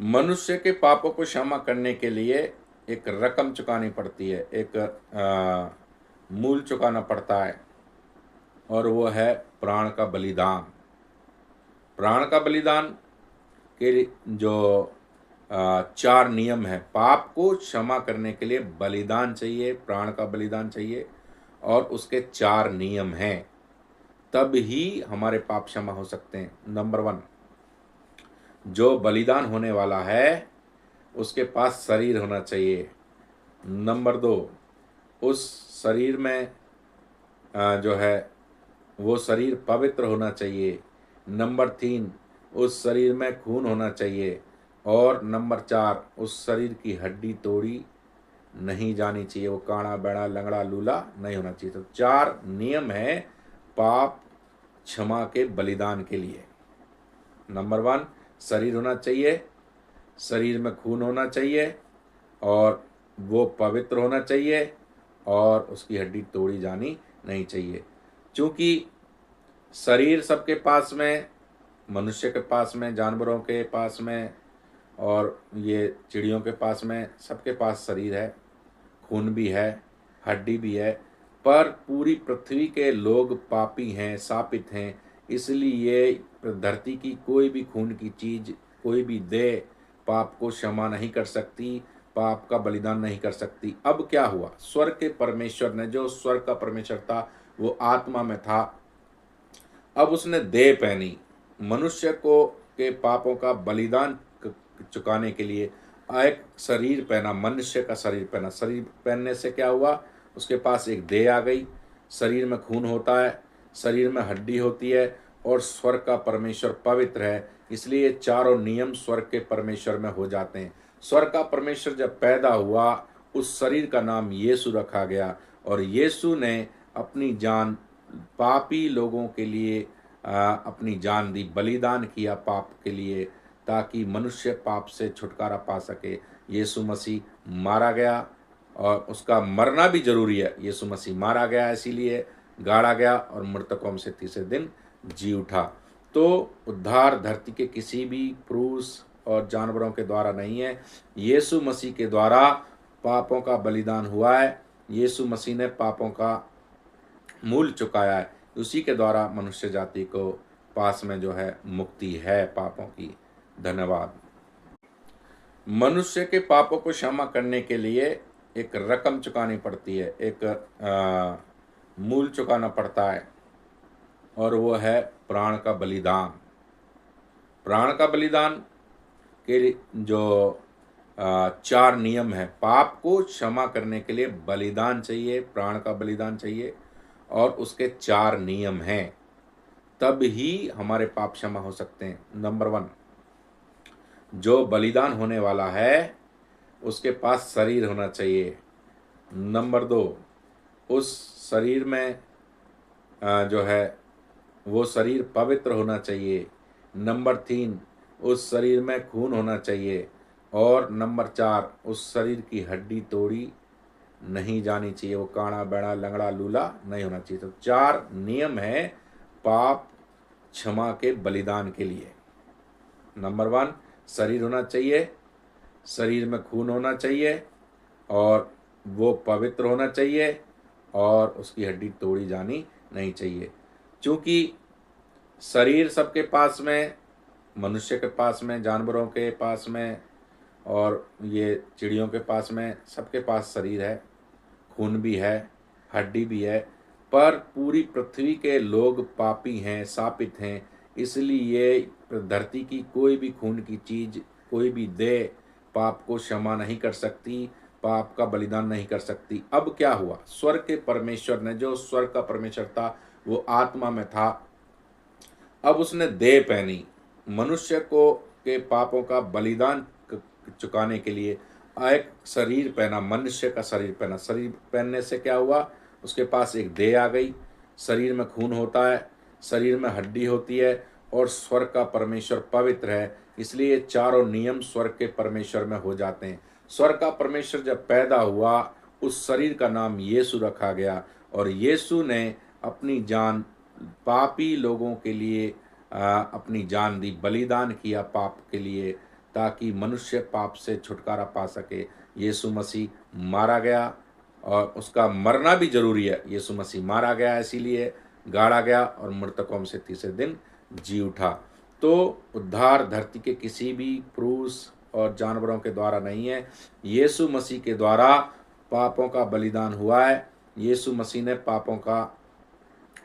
मनुष्य के पापों को क्षमा करने के लिए एक रकम चुकानी पड़ती है, एक मूल चुकाना पड़ता है, और वो है प्राण का बलिदान। प्राण का बलिदान के जो चार नियम है, पाप को क्षमा करने के लिए बलिदान चाहिए, प्राण का बलिदान चाहिए, और उसके चार नियम हैं, तब ही हमारे पाप क्षमा हो सकते हैं। नंबर 1, जो बलिदान होने वाला है उसके पास शरीर होना चाहिए। नंबर 2, उस शरीर में जो है वो शरीर पवित्र होना चाहिए। नंबर 3, उस शरीर में खून होना चाहिए। और नंबर 4, उस शरीर की हड्डी तोड़ी नहीं जानी चाहिए, वो काड़ा बैड़ा लंगड़ा लूला नहीं होना चाहिए। तो 4 नियम है पाप क्षमा के बलिदान के लिए। नंबर 1, शरीर होना चाहिए, शरीर में खून होना चाहिए, और वो पवित्र होना चाहिए, और उसकी हड्डी तोड़ी जानी नहीं चाहिए। क्योंकि शरीर सबके पास में, मनुष्य के पास में, जानवरों के पास में, और ये चिड़ियों के पास में, सबके पास शरीर है, खून भी है, हड्डी भी है, पर पूरी पृथ्वी के लोग पापी हैं, शापित हैं। इसलिए धरती की कोई भी खून की चीज, कोई भी देह पाप को क्षमा नहीं कर सकती, पाप का बलिदान नहीं कर सकती। अब क्या हुआ, स्वर्ग के परमेश्वर ने, जो स्वर्ग का परमेश्वर था वो आत्मा में था, अब उसने देह पहनी, मनुष्य को के पापों का बलिदान चुकाने के लिए एक शरीर पहना, मनुष्य का शरीर पहना। शरीर पहनने से क्या हुआ, उसके पास एक देह आ गई, शरीर में खून होता है, शरीर में हड्डी होती है, और स्वर्ग का परमेश्वर पवित्र है। इसलिए चारों नियम स्वर्ग के परमेश्वर में हो जाते हैं। स्वर्ग का परमेश्वर जब पैदा हुआ, उस शरीर का नाम यीशु रखा गया, और यीशु ने अपनी जान पापी लोगों के लिए अपनी जान दी, बलिदान किया पाप के लिए, ताकि मनुष्य पाप से छुटकारा पा सके। यीशु मसीह मारा गया, और उसका मरना भी जरूरी है। यीशु मसीह मारा गया, इसीलिए गाड़ा गया, और मृतकों में से तीसरे दिन जी उठा। तो उद्धार धरती के किसी भी पुरुष और जानवरों के द्वारा नहीं है, यीशु मसीह के द्वारा पापों का बलिदान हुआ है। यीशु मसीह ने पापों का मूल चुकाया है, उसी के द्वारा मनुष्य जाति को पास में जो है मुक्ति है पापों की। धन्यवाद। मनुष्य के पापों को क्षमा करने के लिए एक रकम चुकानी पड़ती है, एक मूल चुकाना पड़ता है, और वो है प्राण का बलिदान। प्राण का बलिदान के जो चार नियम है, पाप को क्षमा करने के लिए बलिदान चाहिए, प्राण का बलिदान चाहिए, और उसके चार नियम हैं, तब ही हमारे पाप क्षमा हो सकते हैं। नंबर 1, जो बलिदान होने वाला है उसके पास शरीर होना चाहिए। नंबर 2, उस शरीर में जो है वो शरीर पवित्र होना चाहिए। नंबर 3, उस शरीर में खून होना चाहिए। और नंबर 4, उस शरीर की हड्डी तोड़ी नहीं जानी चाहिए, वो काड़ा बैड़ा लंगड़ा लूला नहीं होना चाहिए। तो 4 नियम है पाप क्षमा के बलिदान के लिए। नंबर 1, शरीर होना चाहिए, शरीर में खून होना चाहिए, और वो पवित्र होना चाहिए, और उसकी हड्डी तोड़ी जानी नहीं चाहिए। क्योंकि शरीर सबके पास में, मनुष्य के पास में, जानवरों के पास में, और ये चिड़ियों के पास में, सबके पास शरीर है, खून भी है, हड्डी भी है, पर पूरी पृथ्वी के लोग पापी हैं, शापित हैं। इसलिए धरती की कोई भी खून की चीज, कोई भी देह पाप को क्षमा नहीं कर सकती, पाप का बलिदान नहीं कर सकती। अब क्या हुआ, स्वर्ग के परमेश्वर ने, जो स्वर्ग का परमेश्वर था वो आत्मा में था, अब उसने देह पहनी, मनुष्य को के पापों का बलिदान चुकाने के लिए एक शरीर पहना, मनुष्य का शरीर पहना। शरीर पहनने से क्या हुआ, उसके पास एक देह आ गई, शरीर में खून होता है, शरीर में हड्डी होती है, और स्वर्ग का परमेश्वर पवित्र है। इसलिए चारों नियम स्वर्ग के परमेश्वर में हो जाते हैं। स्वर्ग का परमेश्वर जब पैदा हुआ, उस शरीर का नाम यीशु रखा गया, और यीशु ने अपनी जान पापी लोगों के लिए अपनी जान दी, बलिदान किया पाप के लिए, ताकि मनुष्य पाप से छुटकारा पा सके। यीशु मसीह मारा गया और उसका मरना भी जरूरी है। यीशु मसीह मारा गया इसीलिए, गाड़ा गया और मृतकों में से तीसरे दिन जी उठा। तो उद्धार धरती के किसी भी पुरुष और जानवरों के द्वारा नहीं है, यीशु मसीह के द्वारा पापों का बलिदान हुआ है। यीशु मसीह ने पापों का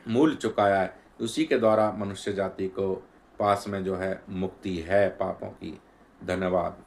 मूल चुकाया है। उसी के द्वारा मनुष्य जाति को पास में जो है मुक्ति है पापों की। धन्यवाद।